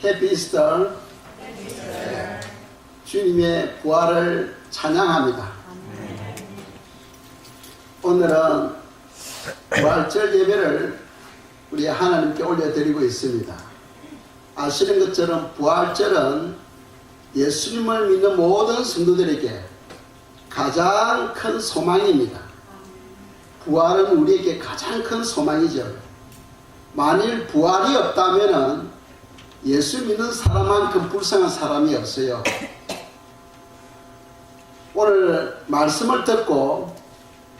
해피 이스터. 주님의 부활을 찬양합니다. 오늘은 부활절 예배를 우리 하나님께 올려드리고 있습니다. 아시는 것처럼 부활절은 예수님을 믿는 모든 성도들에게 가장 큰 소망입니다. 부활은 우리에게 가장 큰 소망이죠. 만일 부활이 없다면 예수 믿는 사람만큼 불쌍한 사람이 없어요. 오늘 말씀을 듣고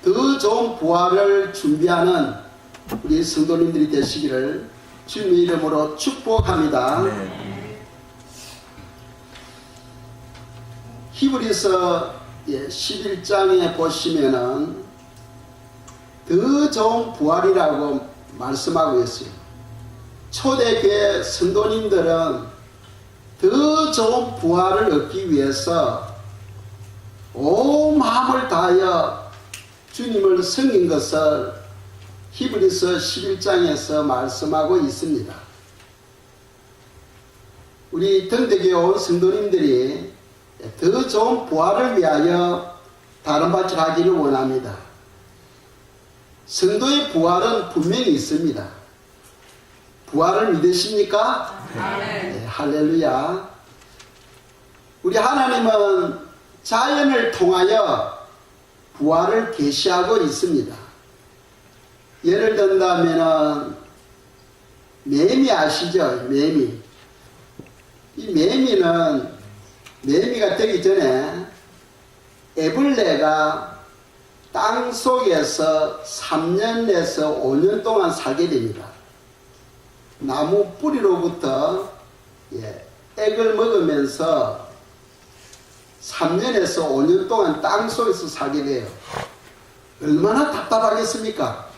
더 좋은 부활을 준비하는 우리 성도님들이 되시기를 주님의 이름으로 축복합니다. 히브리서 11장에 보시면은 더 좋은 부활이라고 말씀하고 있어요. 초대교회 성도님들은 더 좋은 부활을 얻기 위해서 온 마음을 다하여 주님을 섬긴 것을 히브리서 11장에서 말씀하고 있습니다. 우리 등대교회 온 성도님들이 더 좋은 부활을 위하여 다른 밭을 하기를 원합니다. 성도의 부활은 분명히 있습니다. 부활을 믿으십니까? 네, 할렐루야. 우리 하나님은 자연을 통하여 부활을 계시하고 있습니다. 예를 든다면 매미 아시죠? 매미. 이 매미가 되기 전에 애벌레가 땅 속에서 3년에서 5년 동안 살게 됩니다. 나무 뿌리로부터 액을 먹으면서 3년에서 5년 동안 땅 속에서 살게 돼요. 얼마나 답답하겠습니까?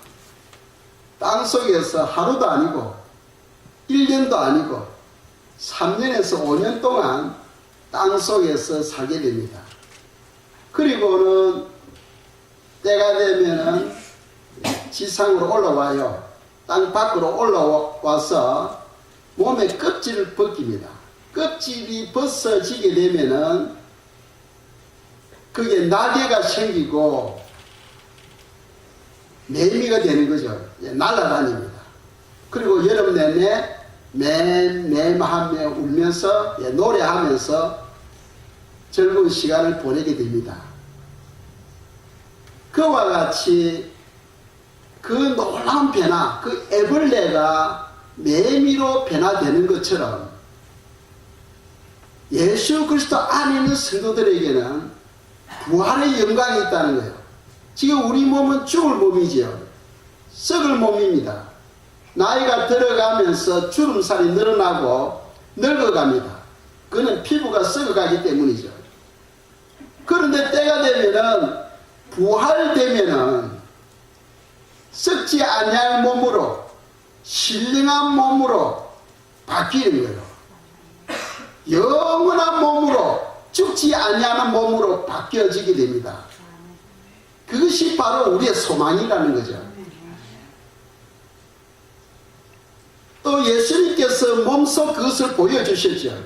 땅 속에서 하루도 아니고 1년도 아니고 3년에서 5년 동안 땅 속에서 살게 됩니다. 그리고는 때가 되면은 지상으로 올라와요. 땅 밖으로 올라와서 몸에 껍질을 벗깁니다. 껍질이 벗어지게 되면은 그게 날개가 생기고 매미가 되는 거죠. 날아다닙니다. 그리고 여름 내내 맴하며 울면서 노래하면서 즐거운 시간을 보내게 됩니다. 그와 같이 그 놀라운 변화, 그 애벌레가 매미로 변화되는 것처럼 예수 그리스도 안에 있는 성도들에게는 부활의 영광이 있다는 거예요. 지금 우리 몸은 죽을 몸이지요. 썩을 몸입니다. 나이가 들어가면서 주름살이 늘어나고 늙어갑니다. 그는 피부가 썩어가기 때문이죠. 그런데 때가 되면은 부활되면은 썩지 아니할 몸으로 신령한 몸으로 바뀌는 거예요. 영원한 몸으로 죽지 아니하는 몸으로 바뀌어지게 됩니다. 그것이 바로 우리의 소망이라는 거죠. 또 예수님께서 몸소 그것을 보여주셨죠.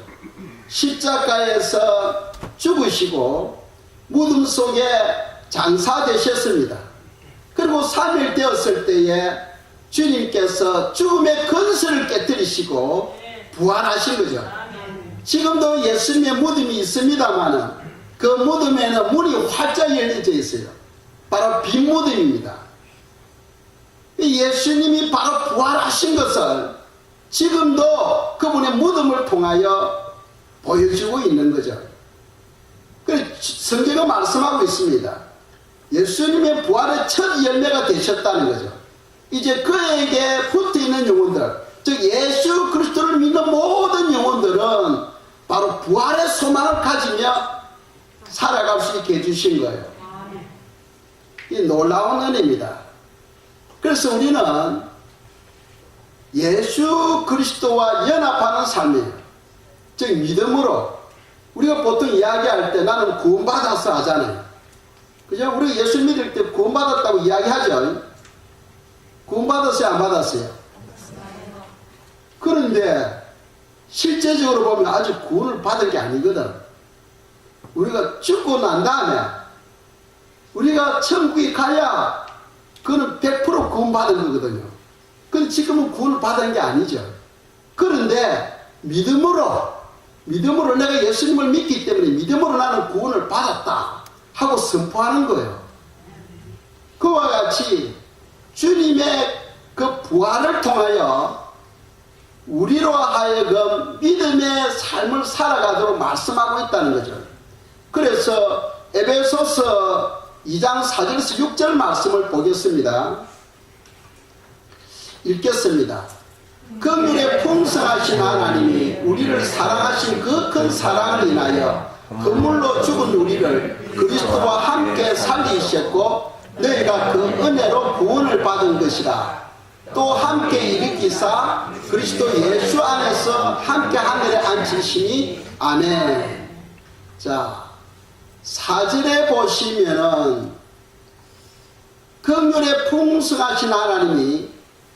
십자가에서 죽으시고 무덤 속에 장사되셨습니다. 그리고 3일 되었을 때에 주님께서 죽음의 근세를 깨뜨리시고 부활하신 거죠. 지금도 예수님의 무덤이 있습니다만 그 무덤에는 문이 활짝 열려져 있어요. 바로 빈 무덤입니다. 예수님이 바로 부활하신 것을 지금도 그분의 무덤을 통하여 보여주고 있는 거죠. 성경은 말씀하고 있습니다. 예수님의 부활의 첫 열매가 되셨다는 거죠. 이제 그에게 붙어있는 영혼들, 즉 예수 그리스도를 믿는 모든 영혼들은 바로 부활의 소망을 가지며 살아갈 수 있게 해주신 거예요. 이 놀라운 은혜입니다. 그래서 우리는 예수 그리스도와 연합하는 삶이에요. 즉 믿음으로. 우리가 보통 이야기할 때 나는 구원받았어 하잖아요. 그죠? 우리가 예수 믿을 때 구원받았다고 이야기하죠. 구원받았어요 안 받았어요? 그런데 실제적으로 보면 아직 구원을 받은 게 아니거든. 우리가 죽고 난 다음에 우리가 천국에 가야 그는 100% 구원받은 거거든요. 근데 지금은 구원을 받은 게 아니죠. 그런데 믿음으로 내가 예수님을 믿기 때문에 믿음으로 나는 구원을 받았다 하고 선포하는 거예요. 그와 같이 주님의 그 부활을 통하여 우리로 하여금 믿음의 삶을 살아가도록 말씀하고 있다는 거죠. 그래서 에베소서 2장 4절에서 6절 말씀을 보겠습니다. 읽겠습니다. 긍휼에 풍성하신 하나님이 우리를 사랑하신 그 큰 사랑을 인하여 그물로 죽은 우리를 그리스도와 함께 살리셨고 너희가 그 은혜로 구원을 받은 것이라. 또 함께 일으키사 그리스도 예수 안에서 함께 하늘에 앉히시니 아멘. 자, 4절에 보시면은 긍휼에 풍성하신 하나님이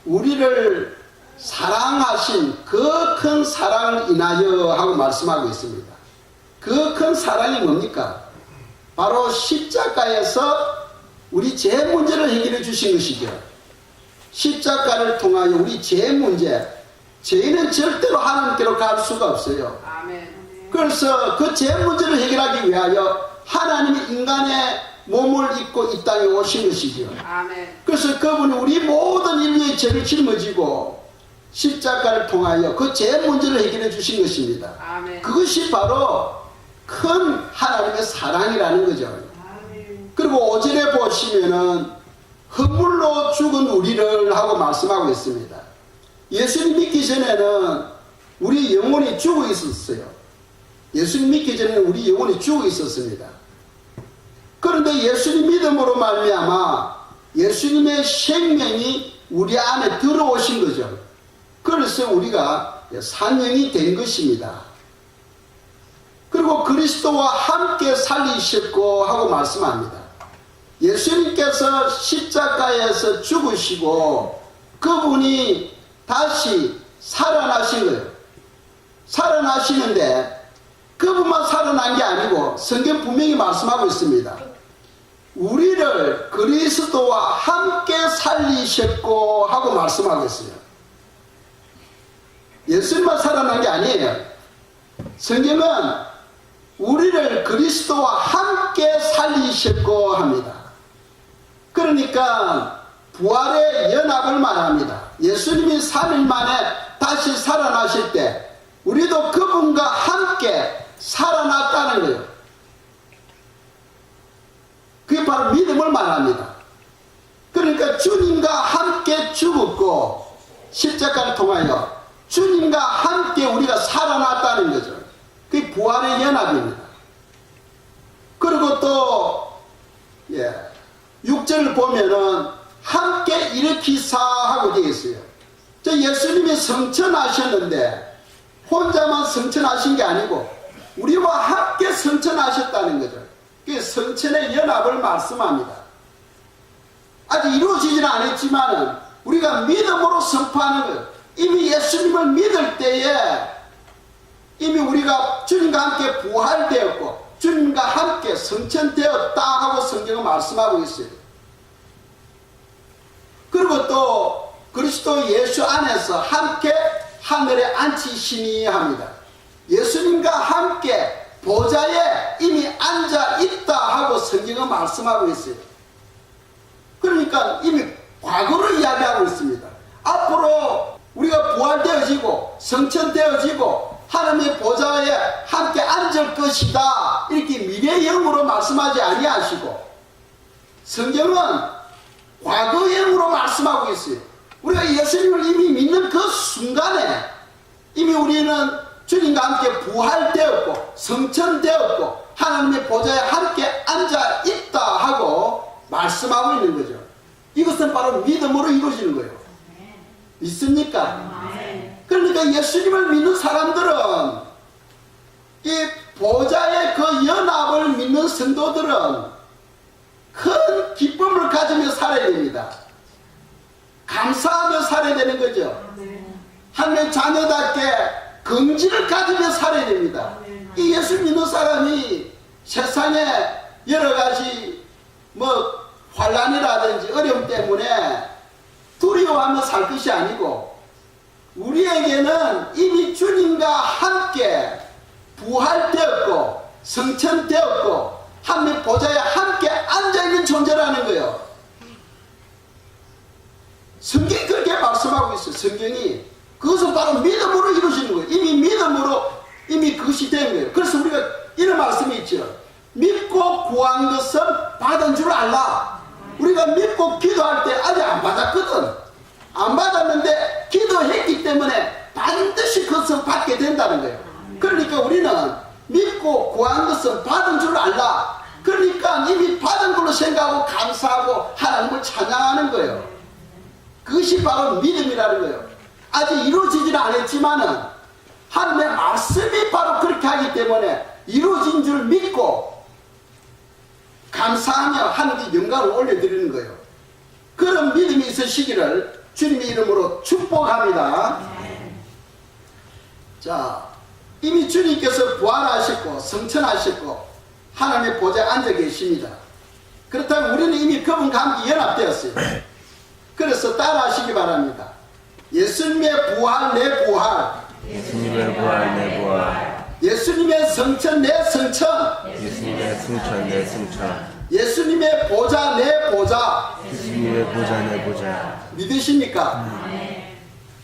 우리를 사랑하신 그 큰 사랑을 인하여 하고 말씀하고 있습니다. 그 큰 사랑이 뭡니까? 바로 십자가에서 우리 죄 문제를 해결해 주신 것이죠. 십자가를 통하여 우리 죄 문제, 죄인은 절대로 하나님께로 갈 수가 없어요. 아멘. 그래서 그 죄 문제를 해결하기 위하여 하나님이 인간의 몸을 입고 이 땅에 오신 것이죠. 아멘. 그래서 그분이 우리 모든 인류의 죄를 짊어지고 십자가를 통하여 그 죄 문제를 해결해 주신 것입니다. 아멘. 그것이 바로 큰 하나님의 사랑이라는 거죠. 아멘. 그리고 5절에 보시면은 허물로 죽은 우리를 하고 말씀하고 있습니다. 예수님 믿기 전에는 우리 영혼이 죽어 있었어요. 예수님 믿기 전에는 우리 영혼이 죽어 있었습니다. 그런데 예수님 믿음으로 말미암아 예수님의 생명이 우리 안에 들어오신 거죠. 그래서 우리가 산영이 된 것입니다. 그리고 그리스도와 함께 살리셨고 하고 말씀합니다. 예수님께서 십자가에서 죽으시고 그분이 다시 살아나신 거예요. 살아나시는데 그분만 살아난 게 아니고 성경 분명히 말씀하고 있습니다. 우리를 그리스도와 함께 살리셨고 하고 말씀하고 있어요. 예수님만 살아난 게 아니에요. 성경은 우리를 그리스도와 함께 살리셨고 합니다. 그러니까 부활의 연합을 말합니다. 예수님이 3일 만에 다시 살아나실 때 우리도 그분과 함께 살아났다는 거예요. 그게 바로 믿음을 말합니다. 그러니까 주님과 함께 죽었고 십자가를 통하여 주님과 함께 우리가 살아났다는 거죠. 그게 부활의 연합입니다. 그리고 또 6절을 보면은 함께 일으키사 하고 되어 있어요. 저 예수님이 성천하셨는데 혼자만 성천하신 게 아니고 우리와 함께 성천하셨다는 거죠. 그게 성천의 연합을 말씀합니다. 아직 이루어지지는 않았지만 우리가 믿음으로 선포하는 거예요. 이미 예수님을 믿을 때에 이미 우리가 주님과 함께 부활되었고 주님과 함께 성천되었다 하고 성경은 말씀하고 있어요. 그리고 또 그리스도 예수 안에서 함께 하늘에 앉히시니 합니다. 예수님과 함께 보좌에 이미 앉아 있다 하고 성경은 말씀하고 있어요. 그러니까 이미 과거를 이야기하고 있습니다. 앞으로 우리가 부활되어지고 성천되어지고 하나님의 보좌에 함께 앉을 것이다 이렇게 미래형으로 말씀하지 아니하시고 성경은 과거형으로 말씀하고 있어요. 우리가 예수님을 이미 믿는 그 순간에 이미 우리는 주님과 함께 부활되었고 성천되었고 하나님의 보좌에 함께 앉아 있다 하고 말씀하고 있는 거죠. 이것은 바로 믿음으로 이루어지는 거예요. 믿습니까? 그러니까 예수님을 믿는 사람들은 이 보좌의 그 연합을 믿는 성도들은 큰 기쁨을 가지며 살아야 됩니다. 감사하며 살아야 되는 거죠. 하나님의 자녀답게 긍지를 가지며 살아야 됩니다. 이 예수 믿는 사람이 세상에 여러 가지 뭐 환란이라든지 어려움 때문에 두려워하며 살 것이 아니고 우리에게는 이미 주님과 함께 부활되었고 성천되었고 하나님 보좌에 함께 앉아있는 존재라는 거예요. 성경이 그렇게 말씀하고 있어요. 성경이 그것은 바로 믿음으로 이루어지는 거예요. 이미 믿음으로 이미 그것이 된 거예요. 그래서 우리가 이런 말씀이 있죠. 믿고 구한 것은 받은 줄 알라. 우리가 믿고 기도할 때 아직 안 받았거든. 안 받았는데 기도했기 때문에 반드시 그것은 받게 된다는 거예요. 그러니까 우리는 믿고 구한 것은 받은 줄 알라. 그러니까 이미 받은 걸로 생각하고 감사하고 하나님을 찬양하는 거예요. 그것이 바로 믿음이라는 거예요. 아직 이루어지지는 않았지만은 하나님의 말씀이 바로 그렇게 하기 때문에 이루어진 줄 믿고 감사하며 하나님께 영광을 올려드리는 거예요. 그런 믿음이 있으시기를 주님의 이름으로 축복합니다. 자, 이미 주님께서 부활하셨고 성천하셨고 하나님의 보좌에 앉아 계십니다. 그렇다면 우리는 이미 그분과 함께 연합되었어요. 그래서 따라하시기 바랍니다. 예수님의 부활 내 부활, 예수님의 부활 내 부활, 예수님의 성천 내 성천, 예수님의 승천 내 승천, 예수님의 보좌 내 보좌. 예수님의 보좌 내 보좌. 믿으십니까?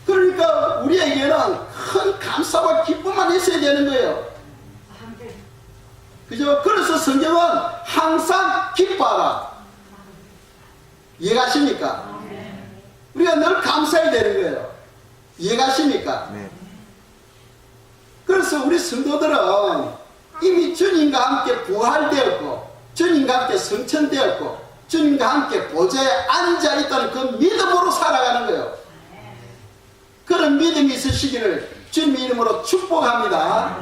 그러니까 우리에게는 큰 감사와 기쁨만 있어야 되는 거예요. 그죠? 그래서 성경은 항상 기뻐하라. 이해가십니까? 우리가 늘 감사해야 되는 거예요. 이해가십니까? 네. 그래서 우리 성도들은 이미 주님과 함께 부활되었고 주님과 함께 성천되었고 주님과 함께 보좌에 앉아있다는 그 믿음으로 살아가는 거예요. 그런 믿음이 있으시기를 주님 이름으로 축복합니다.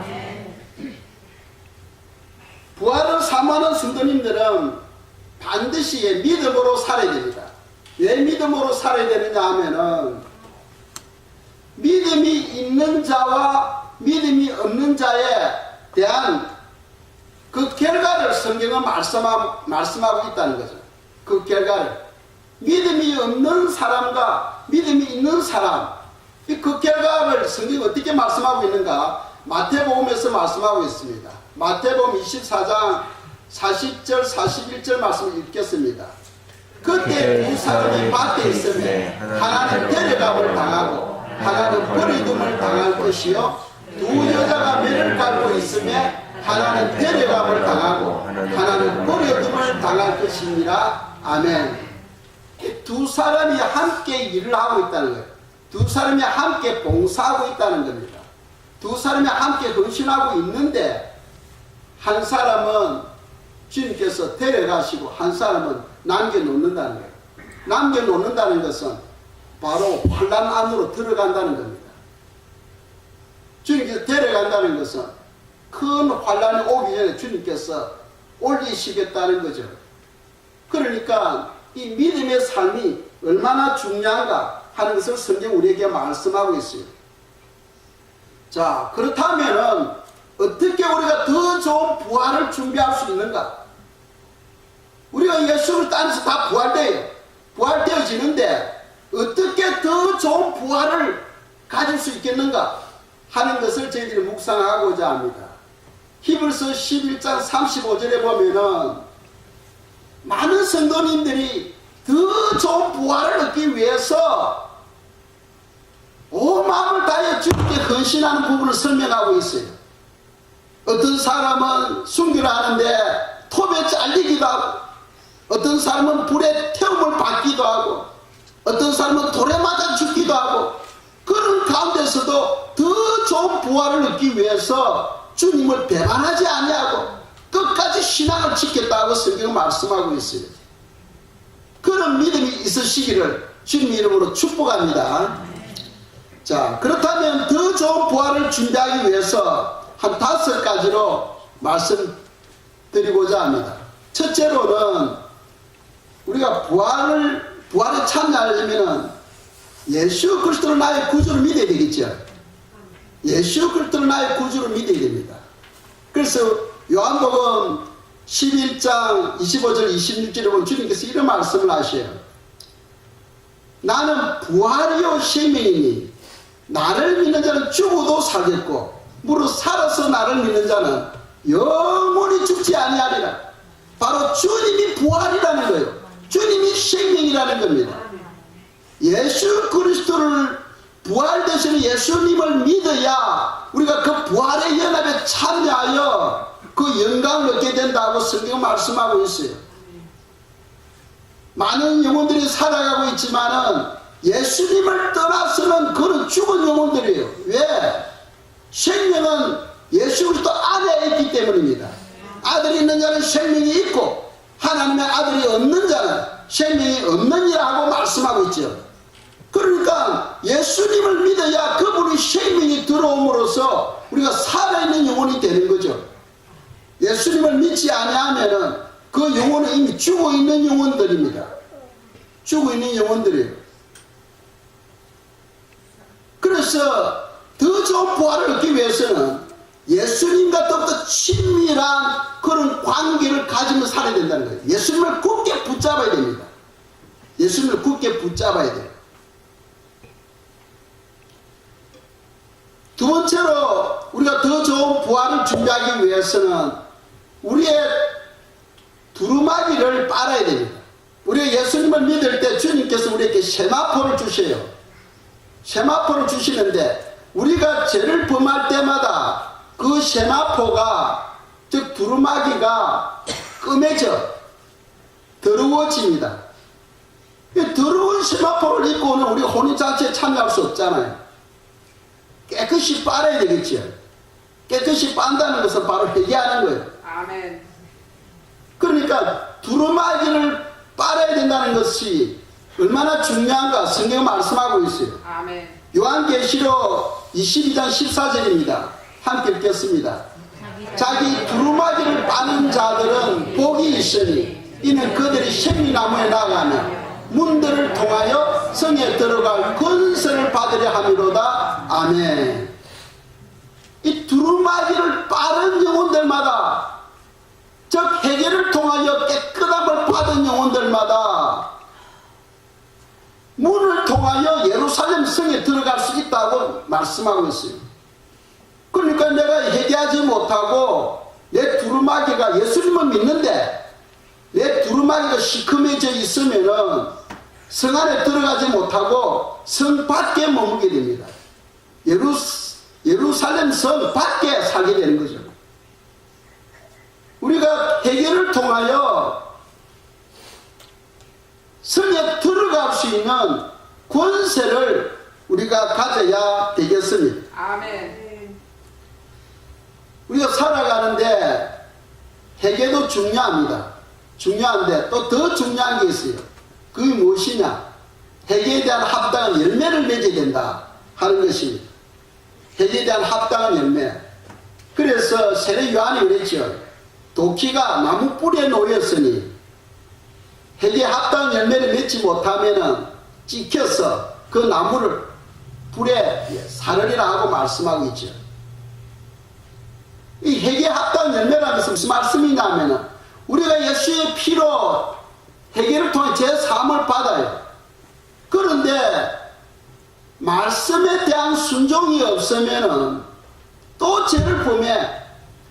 부활을 사모하는 성도님들은 반드시 믿음으로 살아야 됩니다. 왜 믿음으로 살아야 되느냐 하면은 믿음이 있는 자와 믿음이 없는 자에 대한 그 결과를 성경은 말씀하고 있다는 거죠. 그 결과를 믿음이 없는 사람과 믿음이 있는 사람, 그 결과를 성경이 어떻게 말씀하고 있는가? 마태복음에서 말씀하고 있습니다. 마태복음 24장 40절 41절 말씀을 읽겠습니다. 그때 두 사람이 밭에 있으며 하나는 데려감을 당하고 하나는 버리둠을 당할 것이요 두 여자가 매를 깔고 있으며 하나는 데려감을 당하고 하나는 버려둠을 당할 것이니라. 아멘. 두 사람이 함께 일을 하고 있다는 거예요. 두 사람이 함께 봉사하고 있다는 겁니다. 두 사람이 함께 헌신하고 있는데 한 사람은 주님께서 데려가시고 한 사람은 남겨놓는다는 거예요. 남겨놓는다는 것은 바로 환난 안으로 들어간다는 겁니다. 주님께서 데려간다는 것은 큰 환난이 오기 전에 주님께서 올리시겠다는 거죠. 그러니까 이 믿음의 삶이 얼마나 중요한가 하는 것을 성경 우리에게 말씀하고 있어요. 자, 그렇다면은 어떻게 우리가 더 좋은 부활을 준비할 수 있는가? 우리가 예수를 따라서 다 부활되어지는데 어떻게 더 좋은 부활을 가질 수 있겠는가 하는 것을 저희들이 묵상하고자 합니다. 히브리서 11장 35절에 보면은 많은 성도님들이 더 좋은 부활을 얻기 위해서 온 마음을 다해 주님께 헌신하는 부분을 설명하고 있어요. 어떤 사람은 순교를 하는데 톱에 잘리기도 하고, 어떤 사람은 불에 태움을 받기도 하고, 어떤 사람은 돌에 맞아 죽기도 하고, 그런 가운데서도 더 좋은 부활을 얻기 위해서 주님을 배반하지 아니하고 끝까지 신앙을 지켰다고 성경은 말씀하고 있어요. 그런 믿음이 있으시기를 주님 이름으로 축복합니다. 자, 그렇다면 더 좋은 부활을 준비하기 위해서 한 5가지로 말씀드리고자 합니다. 첫째로는 우리가 부활에 참여하려면 예수 그리스도를 나의 구주로 믿어야 되겠죠. 예수 그리스도를 나의 구주로 믿어야 됩니다. 그래서 요한복음 11장 25절 26절에 보면 주님께서 이런 말씀을 하셔요. 나는 부활이요 생명이니 나를 믿는 자는 죽어도 살겠고 무릇 살아서 나를 믿는 자는 영원히 죽지 아니하리라. 바로 주님이 부활이라는 거예요. 주님이 생명이라는 겁니다. 예수 그리스도를 부활되시는 예수님을 믿어야 우리가 그 부활의 연합에 참여하여 그 영광을 얻게 된다고 성경 말씀하고 있어요. 많은 영혼들이 살아가고 있지만은 예수님을 떠나서는 그는 죽은 영혼들이에요. 왜? 생명은 예수 그리스도 안에 있기 때문입니다. 아들이 있는 자는 생명이 있고 하나님의 아들이 없는 자는 생명이 없느니라 하고 말씀하고 있죠. 그러니까 예수님을 믿어야 그분의 생명이 들어옴으로써 우리가 살아있는 영혼이 되는 거죠. 예수님을 믿지 아니하면은 그 영혼은 이미 죽어있는 영혼들입니다. 죽어있는 영혼들이에요. 그래서 더 좋은 부활을 얻기 위해서는 예수님과 더욱더 친밀한 그런 관계를 가지며 살아야 된다는 거예요. 예수님을 굳게 붙잡아야 됩니다. 예수님을 굳게 붙잡아야 돼요. 두 번째로 우리가 더 좋은 부활을 준비하기 위해서는 우리의 두루마기를 빨아야 됩니다. 우리가 예수님을 믿을 때 주님께서 우리에게 세마포를 주셔요. 세마포를 주시는데 우리가 죄를 범할 때마다 그 세마포가 즉 두루마기가 끔해져 더러워집니다. 더러운 세마포를 입고는 우리 혼인잔치에 참여할 수 없잖아요. 깨끗이 빨아야 되겠죠. 깨끗이 빤다는 것은 바로 회개하는 거예요. 아멘. 그러니까 두루마기를 빨아야 된다는 것이 얼마나 중요한가 성경 말씀하고 있어요. 아멘. 요한계시록 22장 14절입니다. 함께 읽겠습니다. 자기 두루마기를 빠는 자들은 복이 있으니 이는 그들이 생리나무에 나가며 문들을 통하여 성에 들어갈 권세를 받으려 함이로다. 아멘. 이 두루마기를 빠른 영혼들마다 즉 회개를 통하여 깨끗함을 받은 영혼들마다 문을 통하여 예루살렘 성에 들어갈 수 있다고 말씀하고 있어요. 그러니까 내가 회개하지 못하고 내 두루마기가 예수님을 믿는데 내 두루마기가 시커매져 있으면은 성 안에 들어가지 못하고 성 밖에 머물게 됩니다. 예루살렘 성 밖에 살게 되는 거죠. 우리가 회개를 통하여 성에 들어갈 수 있는 권세를 우리가 가져야 되겠습니다. 아멘. 우리가 살아가는데 회개도 중요합니다. 중요한데 또 더 중요한 게 있어요. 그게 무엇이냐? 회개에 대한 합당한 열매를 맺어야 된다 하는 것입니다. 회개에 대한 합당한 열매. 그래서 세례 요한이 그랬죠. 도끼가 나무 뿌리에 놓였으니 회개에 합당한 열매를 맺지 못하면은 찍혀서 그 나무를 불에 사르리라 하고 말씀하고 있죠. 이 회개에 합당한 열매라는 것은 무슨 말씀이냐면은 우리가 예수의 피로 회개를 통해 제3을 받아요. 그런데 말씀에 대한 순종이 없으면은 또 죄를 범해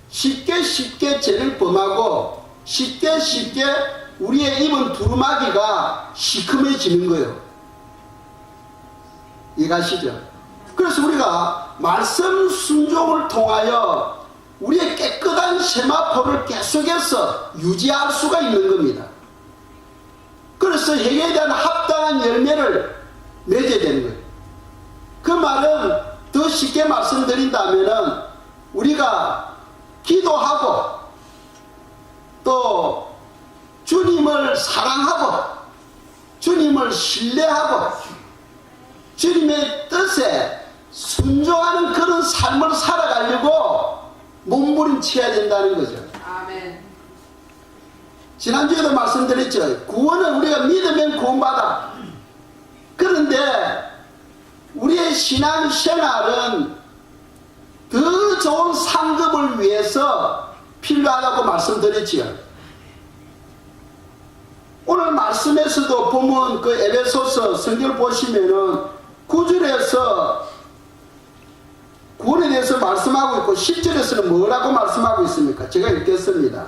쉽게 죄를 범하고 쉽게 우리의 입은 두루마기가 시커매지는 거예요. 이해가시죠? 그래서 우리가 말씀 순종을 통하여 우리의 깨끗한 세마포를 계속해서 유지할 수가 있는 겁니다. 그래서 회개에 대한 합당한 열매를 맺어야 되는 거예요. 그 말은 더 쉽게 말씀드린다면은 우리가 기도하고 또 주님을 사랑하고 주님을 신뢰하고 주님의 뜻에 순종하는 그런 삶을 살아가려고 몸부림쳐야 된다는 거죠. 아멘. 지난주에도 말씀드렸죠. 구원은 우리가 믿으면 구원받아. 그런데 우리의 신앙생활은 더 좋은 상급을 위해서 필요하다고 말씀드렸지요. 오늘 말씀에서도 보면 그 에베소서 성경을 보시면은 9절에서 구원에 대해서 말씀하고 있고 10절에서는 뭐라고 말씀하고 있습니까? 제가 읽겠습니다.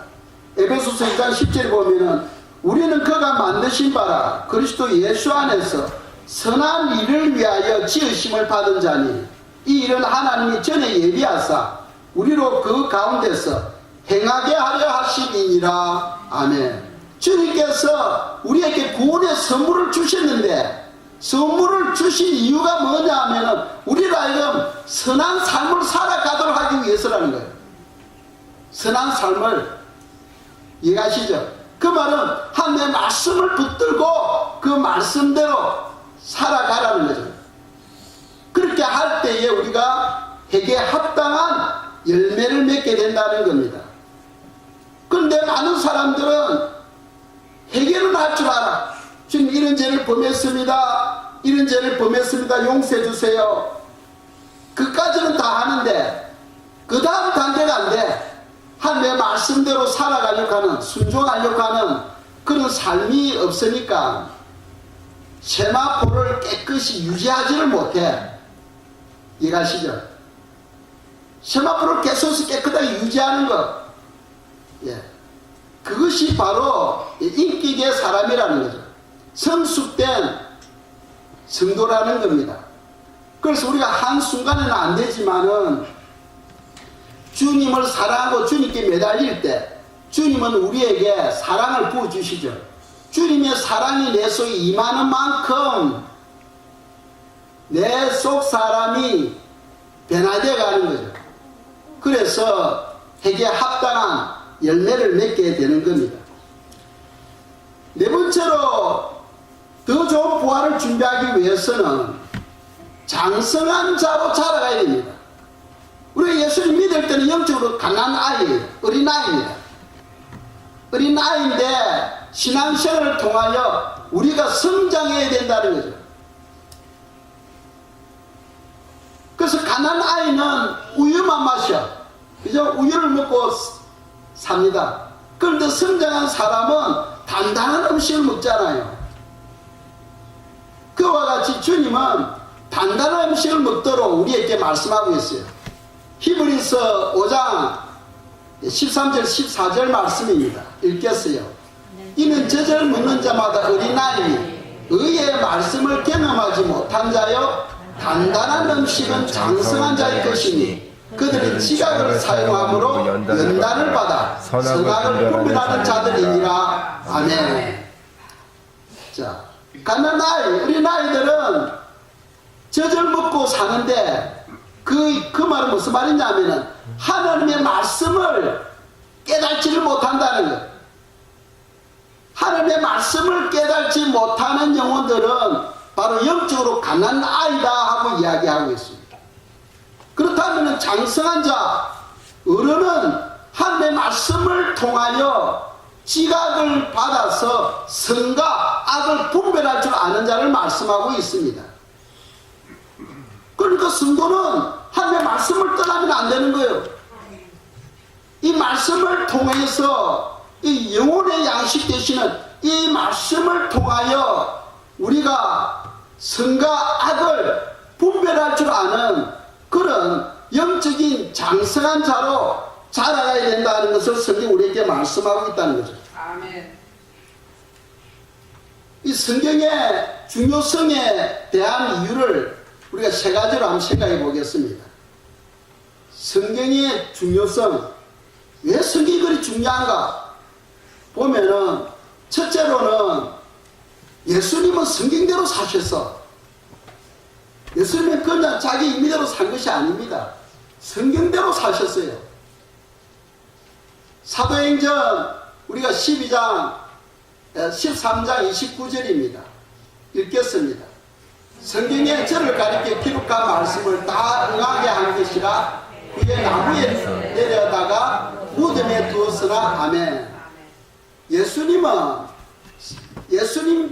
에베소서 1장 10절에 보면은 우리는 그가 만드신 바라 그리스도 예수 안에서 선한 일을 위하여 지으심을 받은 자니 이 일은 하나님이 전에 예비하사 우리로 그 가운데서 행하게 하려 하심이니라. 아멘. 주님께서 우리에게 구원의 선물을 주셨는데 선물을 주신 이유가 뭐냐 하면 우리를 하여금 선한 삶을 살아가도록 하기 위해서라는 거예요. 선한 삶을 이해하시죠? 그 말은 하나님의 말씀을 붙들고 그 말씀대로 살아가라는 거죠. 그렇게 할 때에 우리가 회개에 합당한 열매를 맺게 된다는 겁니다. 그런데 많은 사람들은 회개는 할 줄 알아. 주님 이런 죄를 범했습니다. 이런 죄를 범했습니다. 용서해 주세요. 그까지는 다 하는데 그 다음 단계가 안 돼. 하나님의 말씀대로 살아가려고 하는, 순종하려고 하는 그런 삶이 없으니까 세마포를 깨끗이 유지하지를 못해. 이해가시죠? 세마포를 계속 깨끗하게 유지하는 것, 예, 그것이 바로 인격의 사람이라는 거죠. 성숙된 성도라는 겁니다. 그래서 우리가 한순간에는 안 되지만은 주님을 사랑하고 주님께 매달릴 때 주님은 우리에게 사랑을 부어주시죠. 주님의 사랑이 내 속에 임하는 만큼 내 속 사람이 변화되어 가는 거죠. 그래서 회개에 합당한 열매를 맺게 되는 겁니다. 네 번째로 더 좋은 부활을 준비하기 위해서는 장성한 자로 자라가야 됩니다. 우리가 예수님 믿을 때는 영적으로 가난한 아이예요. 어린아이입니다. 어린아이인데 신앙생활을 통하여 우리가 성장해야 된다는 거죠. 그래서 가난한 아이는 우유만 마셔. 그죠? 우유를 먹고 삽니다. 그런데 성장한 사람은 단단한 음식을 먹잖아요. 그와 같이 주님은 단단한 음식을 먹도록 우리에게 말씀하고 있어요. 히브리서 5장 13절 14절 말씀입니다. 읽겠어요. 이는 저절 먹는 자마다 어린아이니 의의 말씀을 경험하지 못한 자여 단단한 음식은 장성한 자의 것이니 그들이 지각을 사용함으로 연단을 받아 선악을 분별하는 자들이니라. 아멘. 자, 가난한 아이, 어린아이들은 젖을 먹고 사는데 그 말은 무슨 말이냐면은 하나님의 말씀을 깨닫지를 못한다는 거예요. 하나님의 말씀을 깨닫지 못하는 영혼들은 바로 영적으로 가난한 아이다 하고 이야기하고 있습니다. 그렇다면 장성한 자, 어른은 하나님의 말씀을 통하여 지각을 받아서 선과 악을 분별할 줄 아는 자를 말씀하고 있습니다. 그러니까 성도는 하나님의 말씀을 떠나면 안 되는 거예요. 이 말씀을 통해서 이 영혼의 양식 되시는 이 말씀을 통하여 우리가 선과 악을 분별할 줄 아는 그런 영적인 장성한 자로 자라가야 된다는 것을 성경이 우리에게 말씀하고 있다는 거죠. 아멘. 이 성경의 중요성에 대한 이유를 우리가 세 가지로 한번 생각해 보겠습니다. 성경의 중요성, 왜 성경이 그리 중요한가 보면은 첫째로는 예수님은 성경대로 사셨어. 예수님은 그냥 자기 임의대로 산 것이 아닙니다. 성경대로 사셨어요. 사도행전 우리가 13장 29절입니다. 읽겠습니다. 성경에 저를 가리켜 기록한 말씀을 다 응하게 한 것이라 그의 나무에 내려다가 무덤에 두었으나. 아멘. 예수님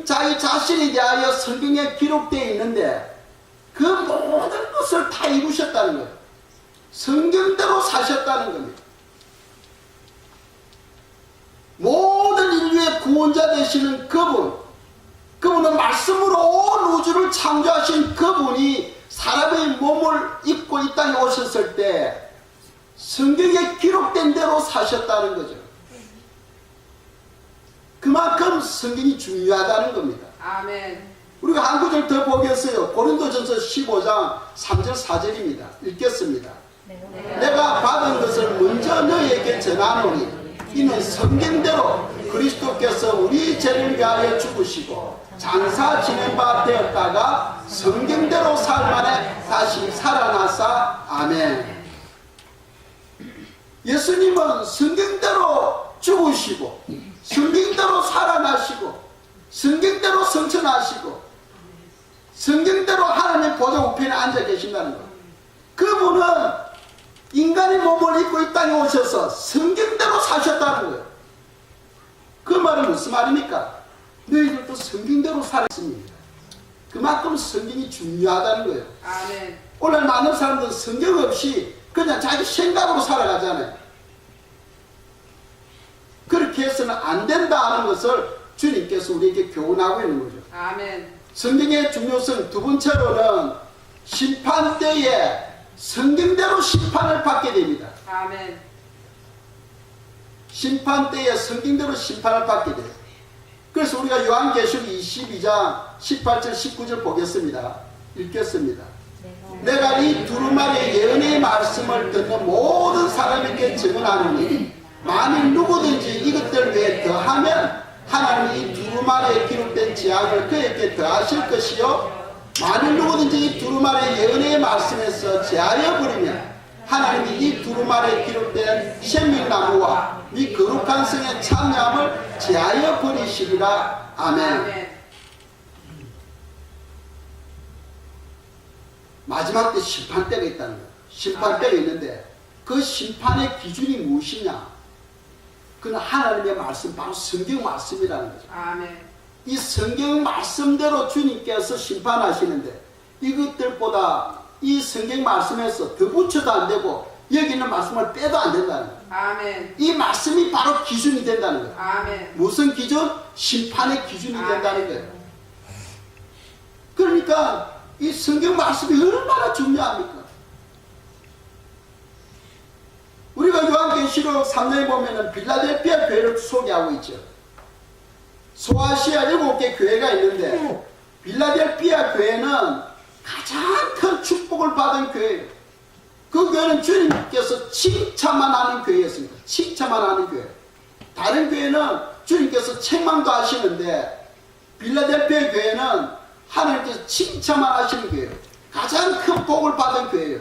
자기 자신에 대하여 성경에 기록되어 있는데 그 모든 것을 다 이루셨다는 거예요. 성경대로 사셨다는 겁니다. 모든 인류의 구원자 되시는 그분은 말씀으로 온 우주를 창조하신 그분이 사람의 몸을 입고 이 땅에 오셨을 때 성경에 기록된 대로 사셨다는 거죠. 그만큼 성경이 중요하다는 겁니다. 아멘. 우리가 한 구절 더 보겠어요. 고린도전서 15장 3절 4절입니다. 읽겠습니다. 내가 받은 것을 먼저 너희에게 전하노니 이는 성경대로 그리스도께서 우리 죄를 위하여 죽으시고 장사 지낸 바 되었다가 성경대로 살만에 다시 살아나사. 아멘. 예수님은 성경대로 죽으시고 성경대로 살아나시고 성경대로 성천하시고 성경대로 하나님의 보좌 우편에 앉아 계신다는 것. 그분은 인간의 몸을 입고 이 땅에 오셔서 성경대로 사셨다는 거예요. 그 말은 무슨 말입니까? 너희들도 성경대로 살았습니다. 그만큼 성경이 중요하다는 거예요. 아멘. 오늘 많은 사람들은 성경 없이 그냥 자기 생각으로 살아가잖아요. 그렇게 해서는 안 된다 하는 것을 주님께서 우리에게 교훈하고 있는 거죠. 아멘. 성경의 중요성 두 번째로는 심판 때에 성경대로 심판을 받게 됩니다. 아멘. 심판 때에 성경대로 심판을 받게 돼요. 그래서 우리가 요한계시록 22장 18절 19절 보겠습니다. 읽겠습니다. 내가 이 두루마리의 예언의 말씀을 듣는 모든 사람에게 증언하노니 만일 누구든지 이것들 외에 더하면 하나님이 이 두루마리에 기록된 제약을 그에게 더하실 것이요 만일 누구든지 이 두루마리의 예언의 말씀에서 제하여 버리면 하나님이 이 두루마리에 기록된 생명나무와 이 거룩한 성의 참여함을 제하여 버리시리라. 아멘. 아멘. 마지막 때 심판대가 있다는 거예요. 심판대가 있는데 그 심판의 기준이 무엇이냐? 그는 하나님의 말씀, 바로 성경 말씀이라는 거죠. 아멘. 이 성경 말씀대로 주님께서 심판하시는데 이것들보다 이 성경 말씀에서 더 붙여도 안 되고 여기 있는 말씀을 빼도 안 된다는 거예요. 아멘. 이 말씀이 바로 기준이 된다는 거예요. 아멘. 무슨 기준? 심판의 기준이 된다는 거예요. 그러니까 이 성경 말씀이 얼마나 중요합니까? 우리가 요한계시록 3장에 보면은 빌라델피아 교회를 소개하고 있죠. 소아시아 7개 교회가 있는데 빌라델피아 교회는 가장 큰 축복을 받은 교회예요. 그 교회는 주님께서 칭찬만 하는 교회였습니다. 칭찬만 하는 교회. 다른 교회는 주님께서 책망도 하시는데 빌라델피아 교회는 하나님께서 칭찬만 하시는 교회예요. 가장 큰 복을 받은 교회예요.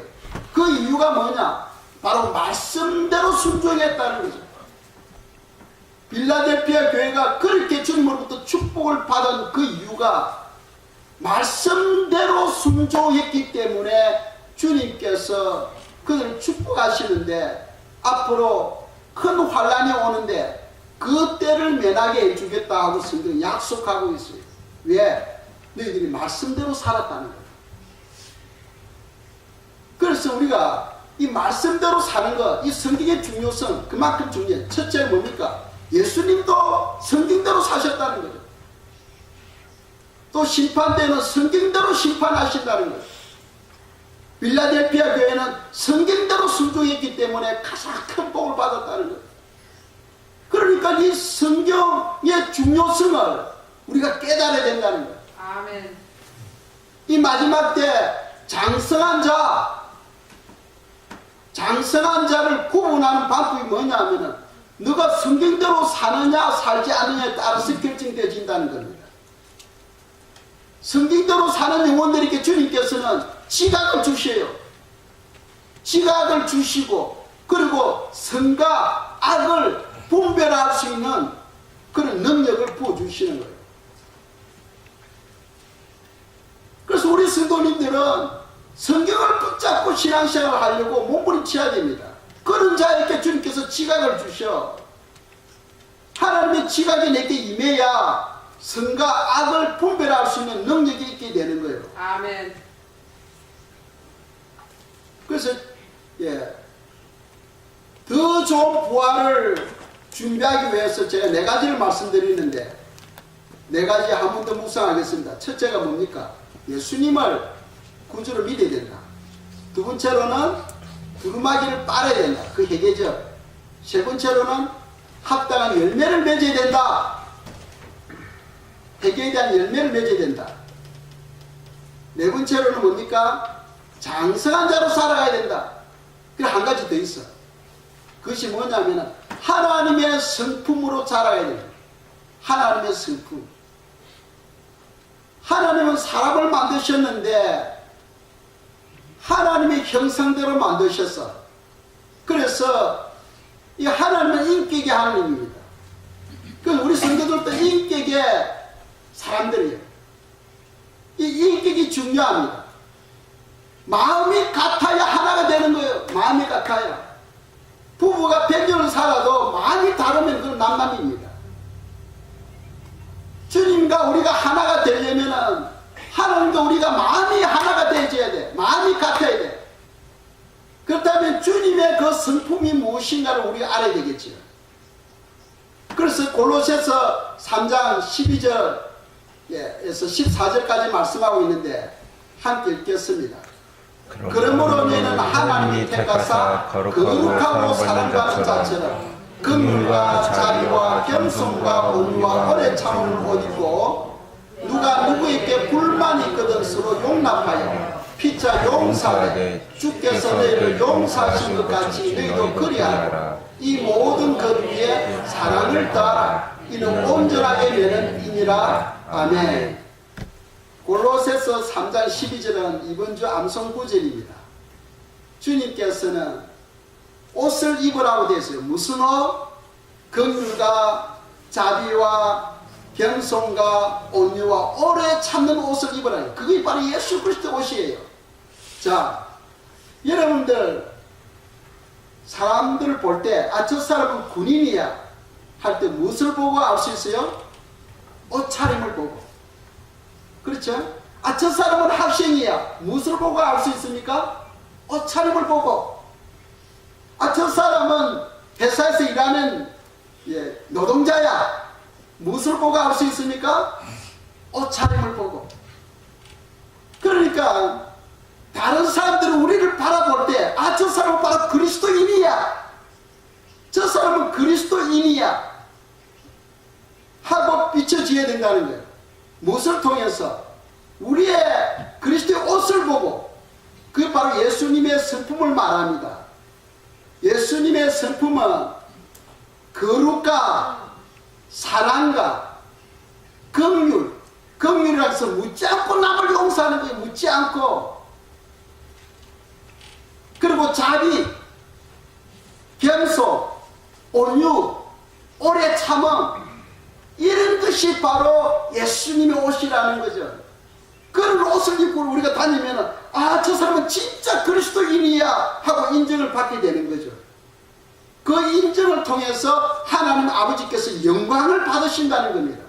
그 이유가 뭐냐? 바로 말씀대로 순종했다는 거죠. 빌라델피아 교회가 그렇게 주님으로부터 축복을 받은 그 이유가 말씀대로 순종했기 때문에 주님께서 그들을 축복하시는데 앞으로 큰 환란이 오는데 그 때를 면하게 해주겠다 하고 성경이 약속하고 있어요. 왜? 너희들이 말씀대로 살았다는 거예요. 그래서 우리가 이 말씀대로 사는 것, 이 성경의 중요성 그만큼 중요해요. 첫째 뭡니까? 예수님도 성경대로 사셨다는 거죠. 또 심판 때는 성경대로 심판하신다는 거예요. 빌라델피아 교회는 성경대로 순종했기 때문에 가장 큰 복을 받았다는 거예요. 그러니까 이 성경의 중요성을 우리가 깨달아야 된다는 거예요. 아멘. 이 마지막 때 장성한 자를 구분하는 방법이 뭐냐면은 너가 성경대로 사느냐 살지 않느냐에 따라서 결정되어진다는 겁니다. 성경대로 사는 영혼들에게 주님께서는 지각을 주셔요. 지각을 주시고 그리고 선과 악을 분별할 수 있는 그런 능력을 부어주시는 거예요. 그래서 우리 성도님들은 성경을 붙잡고 신앙생활을 하려고 몸부림쳐야 됩니다. 그런 자에게 주님께서 지각을 주셔. 하나님의 지각이 내게 임해야 선과 악을 분별할 수 있는 능력이 있게 되는 거예요. 아멘. 그래서 예, 더 좋은 부활을 준비하기 위해서 제가 4가지를 말씀드리는데 4가지 한 번 더 묵상하겠습니다. 첫째가 뭡니까? 예수님을 구주로 믿어야 된다. 두 번째로는 두루마기를 빨아야 된다. 그 회개죠. 세 번째로는 합당한 열매를 맺어야 된다. 회개에 대한 열매를 맺어야 된다. 네 번째로는 뭡니까? 장성한 자로 살아가야 된다. 그리고 한 가지 더 있어. 그것이 뭐냐면 하나님의 성품으로 자라야 된다. 하나님의 성품. 하나님은 사람을 만드셨는데 하나님의 형상대로 만드셨어. 그래서 이 하나님은 인격의 하나님입니다. 그래서 우리 성도들도 인격의 사람들이에요. 이 인격이 중요합니다. 마음이 같아야 하나가 되는 거예요. 마음이 같아야. 부부가 100년을 살아도 마음이 다르면 그건 남남입니다. 주님과 우리가 하나가 되려면은 하나님도 우리가 마음이 하나가 되어야 돼. 마음이 같아야 돼. 그렇다면 주님의 그 성품이 무엇인가를 우리가 알아야 되겠죠. 그래서 골로새서 3장 12절에서 14절까지 말씀하고 있는데 함께 읽겠습니다. 그러므로 너희는 하나님이 택하사 거룩하고 사랑받는 자처럼 긍휼과 자비와 겸손과 온유와 오래 참음을 못 입고 누가 누구에게 불만이 있거든 서로 용납하여 피차 용서하되 주께서 너희를 용서하신 것 같이 너희도 그리하고 이 모든 것 위에 사랑을 더하라. 이는 온전하게 되는 이니라. 아멘. 골로새서 3장 12절은 이번 주 암송 구절입니다. 주님께서는 옷을 입으라고 되어 있어요. 무슨 옷? 긍휼과 자비와 겸손과 온유와 오래 참는 옷을 입으라. 그게 바로 예수 그리스도 옷이에요. 자, 여러분들 사람들을 볼 때 저 사람은 군인이야 할 때 무엇을 보고 알 수 있어요? 옷차림을 보고. 그렇죠? 저 사람은 학생이야. 무엇을 보고 알 수 있습니까? 옷차림을 보고. 저 사람은 회사에서 일하는 노동자야. 무엇을 보고 알 수 있습니까? 옷차림을 보고. 그러니까 다른 사람들은 우리를 바라볼 때 저 사람은 바로 그리스도인이야. 저 사람은 그리스도인이야 하고 비춰져야 된다는 거예요. 무엇을 통해서? 우리의 그리스도의 옷을 보고. 그게 바로 예수님의 성품을 말합니다. 예수님의 성품은 거룩과 사랑과 긍휼. 긍휼이라고 해서 묻지 않고 남을 용서하는 거예요. 묻지 않고. 그리고 자비, 겸손, 온유, 오래 참음. 이런 것이 바로 예수님의 옷이라는 거죠. 그런 옷을 입고 우리가 다니면 저 사람은 진짜 그리스도인이야 하고 인정을 받게 되는 거죠. 그 인정을 통해서 하나님 아버지께서 영광을 받으신다는 겁니다.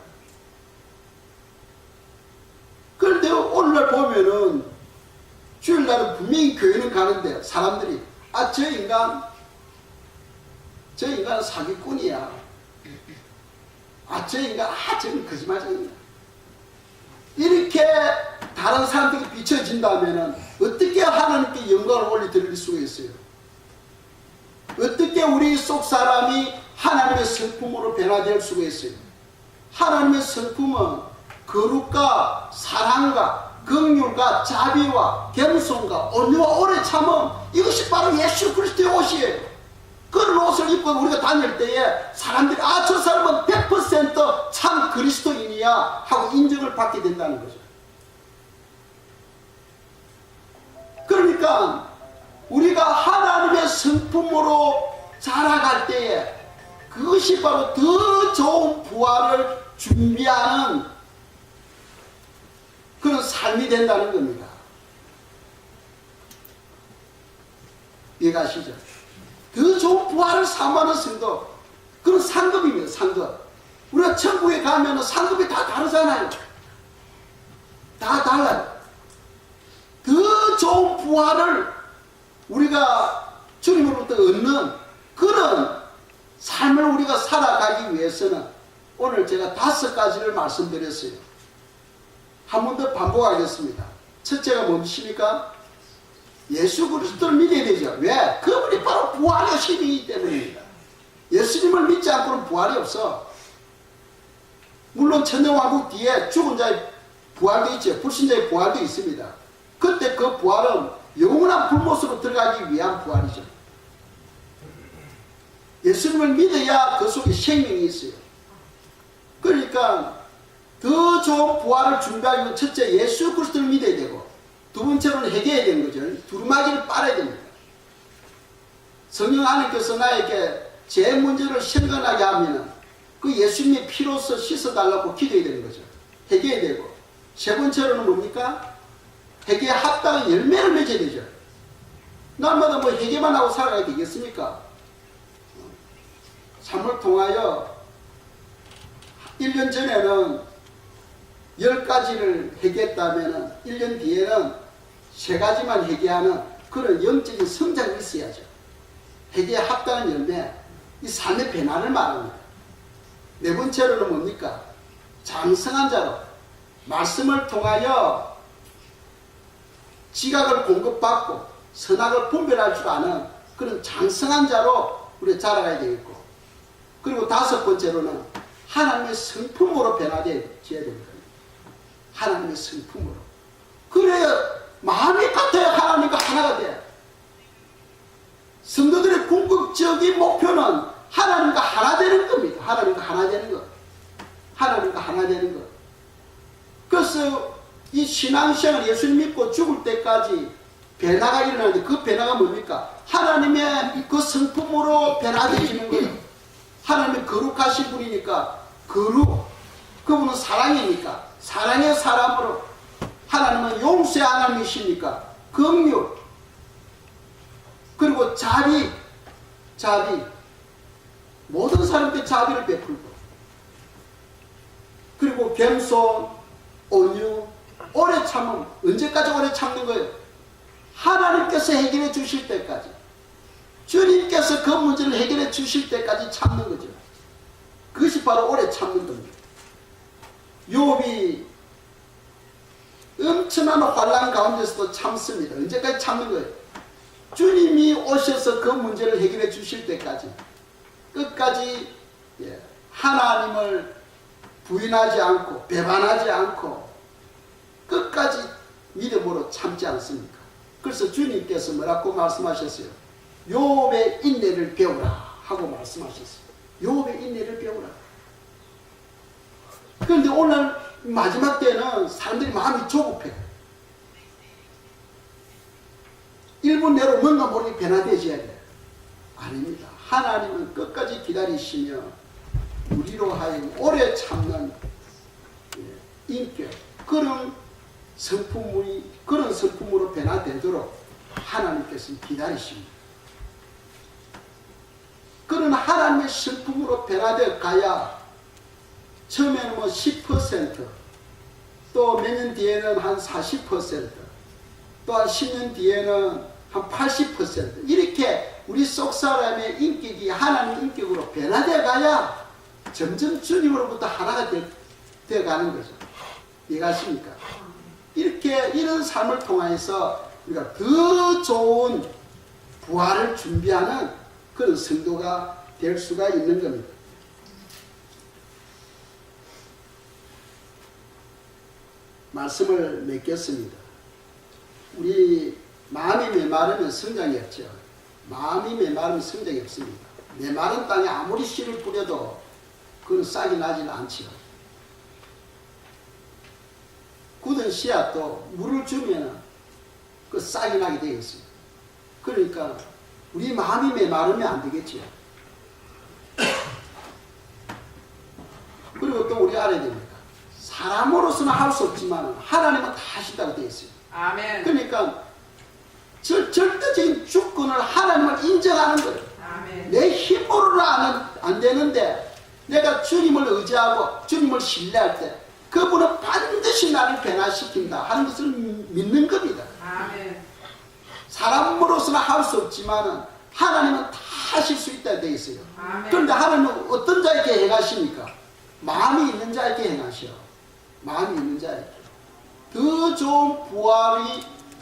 그런데 오늘날 보면은 주일날은 분명히 교회는 가는데 사람들이 저 인간은 사기꾼이야. 저 인간 저는 거짓말쟁이야. 이렇게 다른 사람들에게 비춰진다면 어떻게 하나님께 영광을 올려드릴 수가 있어요? 어떻게 우리 속 사람이 하나님의 성품으로 변화될 수가 있어요? 하나님의 성품은 거룩과 사랑과 긍휼과 자비와 겸손과 온유와 오래 참음. 이것이 바로 예수 그리스도의 옷이에요. 그런 옷을 입고 우리가 다닐 때에 사람들이 저 사람은 100% 참 그리스도인이야 하고 인정을 받게 된다는 거죠. 그러니까 우리가 하나님의 성품으로 자라갈 때에 그것이 바로 더 좋은 부활을 준비하는 그런 삶이 된다는 겁니다. 이해가시죠? 더 좋은 부활을 사모하는 성도, 그런 상급입니다. 상급. 우리가 천국에 가면 상급이 다 다르잖아요. 다 달라요. 더 좋은 부활을 우리가 얻는 그런 삶을 우리가 살아가기 위해서는 오늘 제가 5가지를 말씀드렸어요. 한 번 더 반복하겠습니다. 첫째가 뭡니까? 예수 그리스도를 믿어야 되죠. 왜? 그분이 바로 부활의 신이기 때문입니다. 예수님을 믿지 않고는 부활이 없어. 물론 천년왕국 뒤에 죽은 자의 부활도 있죠. 불신자의 부활도 있습니다. 그때 그 부활은 영원한 불못으로 들어가기 위한 부활이죠. 예수님을 믿어야 그 속에 생명이 있어요. 그러니까 더 좋은 부활을 준비하기 위해 첫째 예수 그리스도를 믿어야 되고, 두 번째로는 회개해야 되는 거죠. 두루마기를 빨아야 됩니다. 성령 하나님께서 나에게 제 문제를 생각나게 하면 그 예수님의 피로서 씻어달라고 기도해야 되는 거죠. 회개해야 되고, 세 번째로는 뭡니까? 회개에 합당한 열매를 맺어야 되죠. 날마다 뭐 회개만 하고 살아가야 되겠습니까? 삶을 통하여 1년 전에는 10가지를 회개했다면 1년 뒤에는 3가지만 회개하는 그런 영적인 성장이 있어야죠. 회개에 합당한 열매, 이 삶의 변화를 말합니다. 네 번째로는 뭡니까? 장성한 자로 말씀을 통하여 지각을 공급받고 선악을 분별할 줄 아는 그런 장성한 자로 우리 자라가야 되겠고, 그리고 5번째로는 하나님의 성품으로 변화되어야 됩니다. 하나님의 성품으로. 그래야 마음이 같아야 하나님과 하나가 돼. 성도들의 궁극적인 목표는 하나님과 하나 되는 겁니다. 하나님과 하나 되는 것. 하나님과 하나 되는 것. 그래서 이 신앙생활 예수님 믿고 죽을 때까지 변화가 일어나는데 그 변화가 뭡니까? 하나님의 그 성품으로 변화되어지는 거예요. 하나님은 거룩하신 분이니까 거룩, 그분은 사랑이니까 사랑의 사람으로, 하나님은 용서의 하나님이시니까 긍휼, 그리고 자비, 모든 사람께 자비를 베풀고, 그리고 겸손, 온유, 오래 참음. 언제까지 오래 참는 거예요? 하나님께서 해결해 주실 때까지, 주님께서 그 문제를 해결해 주실 때까지 참는 거죠. 그것이 바로 오래 참는 겁니다. 욥이 엄청난 환난 가운데서도 참습니다. 언제까지 참는 거예요? 주님이 오셔서 그 문제를 해결해 주실 때까지 끝까지 하나님을 부인하지 않고 배반하지 않고 끝까지 믿음으로 참지 않습니까? 그래서 주님께서 뭐라고 말씀하셨어요? 욥의 인내를 배우라 하고 말씀하셨어요. 욥의 인내를 배우라. 그런데 오늘 마지막 때는 사람들이 마음이 조급해. 1분 내로 뭔가 모르게 변화되어야 돼. 아닙니다. 하나님은 끝까지 기다리시며 우리로 하여금 오래 참는 인격, 그런 성품으로 변화되도록 하나님께서는 기다리십니다. 그런 하나님의 성품으로 변화되어 가야 처음에는 뭐 10%, 또 몇 년 뒤에는 한 40%, 또 한 10년 뒤에는 한 80%, 이렇게 우리 속 사람의 인격이 하나님 인격으로 변화되어 가야 점점 주님으로부터 하나가 되어 가는 거죠. 이해가십니까? 이런 삶을 통해서 우리가 더 좋은 부활을 준비하는 그런 성도가 될 수가 있는 겁니다. 말씀을 맺겠습니다. 우리 마음이 메마르면 성장이 없죠. 마음이 메마르면 성장이 없습니다. 메마른 땅에 아무리 씨를 뿌려도 그건 싹이 나지는 않지요. 굳은 씨앗도 물을 주면 그 싹이 나게 되어 있습니다. 그러니까 우리 마음이 메마르면 안 되겠지요. 그리고 또 우리 알아야 됩니다. 사람으로서는 할 수 없지만 하나님은 다 하신다고 되어 있어요. 아멘. 그러니까 절대적인 주권을 하나님을 인정하는 거예요. 아멘. 내 힘으로는 안 되는데 내가 주님을 의지하고 주님을 신뢰할 때 그분은 반드시 나를 변화시킨다 하는 것을 믿는 겁니다. 아멘. 사람으로서는 할 수 없지만 하나님은 다 하실 수 있다 되어 있어요. 아멘. 그런데 하나님은 어떤 자에게 행하십니까? 마음이 있는 자에게 행하셔. 마음이 있는 자에게. 더 좋은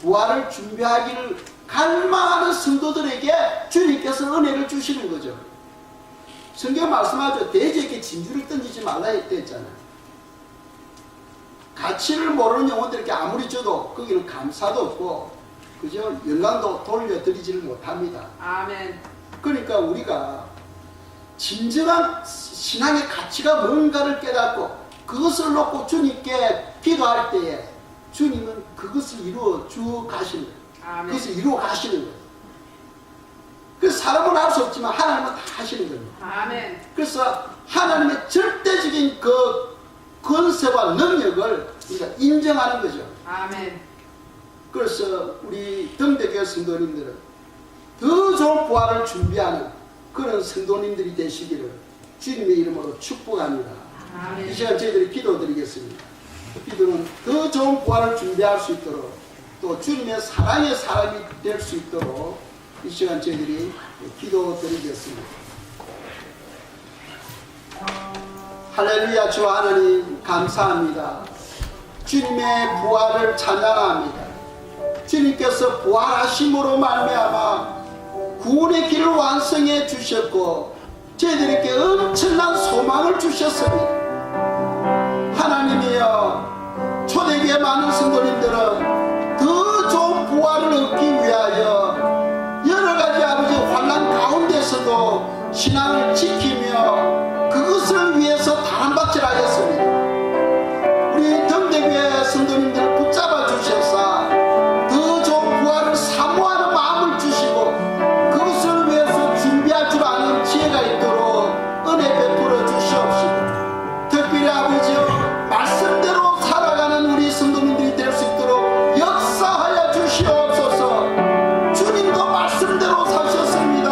부활을 준비하기를 갈망하는 성도들에게 주님께서 은혜를 주시는 거죠. 성경 말씀하죠. 돼지에게 진주를 던지지 말라 했잖아요. 가치를 모르는 영혼들에게 아무리 줘도 거기는 감사도 없고, 그죠? 영광도 돌려드리지를 못합니다. 아멘. 그러니까 우리가 진정한 신앙의 가치가 뭔가를 깨닫고 그것을 놓고 주님께 기도할 때에 주님은 그것을 이루어 주 가시는 거예요. 아멘. 그것을 이루어 가시는 거예요. 그래서 사람은 할 수 없지만 하나님은 다 하시는 겁니다. 아멘. 그래서 하나님의 절대적인 그 권세와 능력을 우리가 인정하는 거죠. 아멘. 그래서 우리 등대교회 성도님들은 더 좋은 부활을 준비하는 그런 성도님들이 되시기를 주님의 이름으로 축복합니다. 아멘. 이 시간 저희들이 기도드리겠습니다. 기도는 더 좋은 부활을 준비할 수 있도록, 또 주님의 사랑의 사람이 될 수 있도록 이 시간 저희들이 기도드리겠습니다. 할렐루야. 주 하나님 감사합니다. 주님의 부활을 찬양합니다. 주님께서 부활하심으로 말미암아 구원의 길을 완성해 주셨고 저희들에게 엄청난 소망을 주셨습니다. 하나님이여, 초대교회 많은 성도님들은 더 좋은 부활을 얻기 위하여 여러 가지 아버지 환난 가운데서도 신앙을 지키며 그것을 위해서 다람박질하였습니다. 우리 등대교회 성도님들을 붙잡아 주셔서 더 좋은 부활을 사모하는 마음을 주시고 그것을 위해서 준비할 줄 아는 지혜가 있도록 은혜 베풀어 주시옵시고, 특별히 아버지여, 말씀대로 살아가는 우리 성도님들이 될 수 있도록 역사하여 주시옵소서. 주님도 말씀대로 사셨습니다.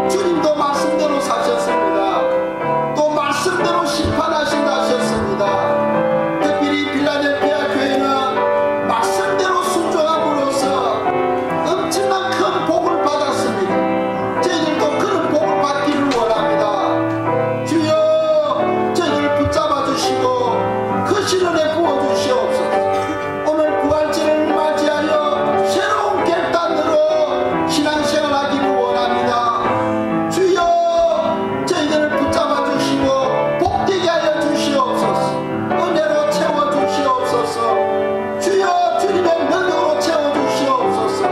주님도 말씀대로 사셨습니다. 또 말씀대로 심판하신다 하셨습니다. 특별히 빌라델피아 교회는 말씀대로 순종함으로써 엄청난 큰 복을 받았습니다. 저희들도 그런 복을 받기를 원합니다. 주여, 저희들을 붙잡아 주시고 그 시련에 부어주시옵소서. 오늘 부활절을 맞이하여 새로운 결단으로 신앙생활하기를 원합니다. 주여, 저희들을 붙잡아 주시고 복되게 하여 주시옵소서. 은혜로 채워 주시옵소서. 주여, 주님의 능력으로 채워 주시옵소서.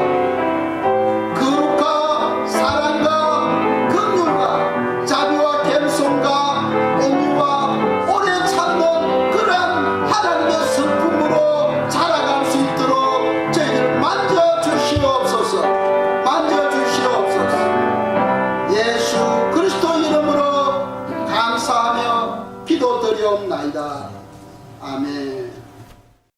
거룩과 사랑과 긍휼과 자비와 겸손과 온유와 오래 참는 그러한 하나님의 성품으로 자라갈 수 있도록 저희들을 만져 주시옵소서. 만져 주시옵소서. 예수 그리스도 이름으로 감사하며 기도드리옵나이다. 아멘.